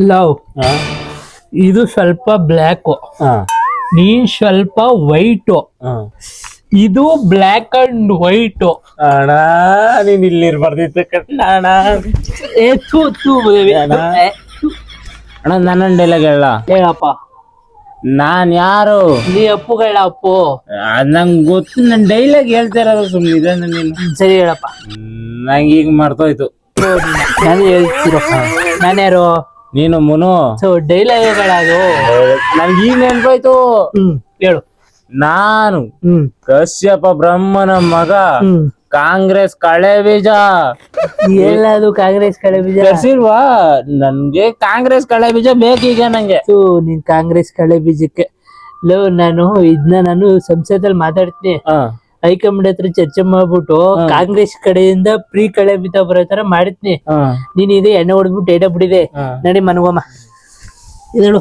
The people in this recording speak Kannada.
ಲವ್ ಇದು ಸ್ವಲ್ಪ ಬ್ಲ್ಯಾಕ್, ನೀನ್ ಸ್ವಲ್ಪ ವೈಟ್, ಇದು ಬ್ಲ್ಯಾಕ್ ಅಂಡ್ ವೈಟ್. ಅಣ್ಣ ನೀನ್ ಇಲ್ಲಿ ಬರ್ದಿತ್ತು ಕಣ್ಣ ಅಣ್ಣ. ಅಣ್ಣ ನನ್ನ ಡೈಲಾಗ್ ಹೇಳ. ಹೇಳಪ್ಪ. ನಾನ್ ಯಾರು? ನೀ ಅಪ್ಪುಗಳ ಅಪ್ಪು. ನಂಗೆ ಗೊತ್ತು, ನನ್ ಡೈಲಾಗ್ ಹೇಳ್ತಾ ಇರೋದು ಸುಮ್ಮನೆ ಇದೆ. ನೀನು ಸರಿ ಹೇಳಪ್ಪ. ನಂಗೆ ಈಗ ಮರ್ತೋಯ್ತು. ನಾನು ಹೇಳ್ತಿರೋ ನಾನ್ಯಾರು? ನೀನು ಮುನು. ಸೊ ಡೈಲಾಗ್ಗಳದು ನನ್ಗೆ ಈಗ ನೆನ್ಪಾಯ್ತು. ಹೇಳು. ನಾನು ಕಶ್ಯಪ ಬ್ರಹ್ಮನ ಮಗ, ಕಾಂಗ್ರೆಸ್ ಕಳೆ ಬೀಜ. ಎಲ್ಲದು ಕಾಂಗ್ರೆಸ್ ಕಳೆ ಬೀಜ ಕರ್ಸಿಲ್ವಾ? ನನ್ಗೆ ಕಾಂಗ್ರೆಸ್ ಕಳೆ ಬೀಜ ಬೇಕೀಗ ನಂಗೆ. ನೀನ್ ಕಾಂಗ್ರೆಸ್ ಕಳೆ ಬೀಜಕ್ಕೆ ಲವ್. ನಾನು ಸಂಸದಲ್ಲಿ ಮಾತಾಡ್ತೀನಿ, ಹೈಕಮಾಂಡ್ ಹತ್ರ ಚರ್ಚೆ ಮಾಡ್ಬಿಟ್ಟು ಕಾಂಗ್ರೆಸ್ ಕಡೆಯಿಂದ ಫ್ರೀ ಕಳೆ ಬೀಜ ಬರೋ ತರ ಮಾಡಿದ್ನಿ. ನೀನ್ ಇದೆ ಎಣ್ಣೆ ಹೊಡೆದ್ಬಿಟ್ಟು ಏಟ ಬಿಡಿದೆ. ನಡಿ ಮನಗೋಮ್ಮ. ಇದಳು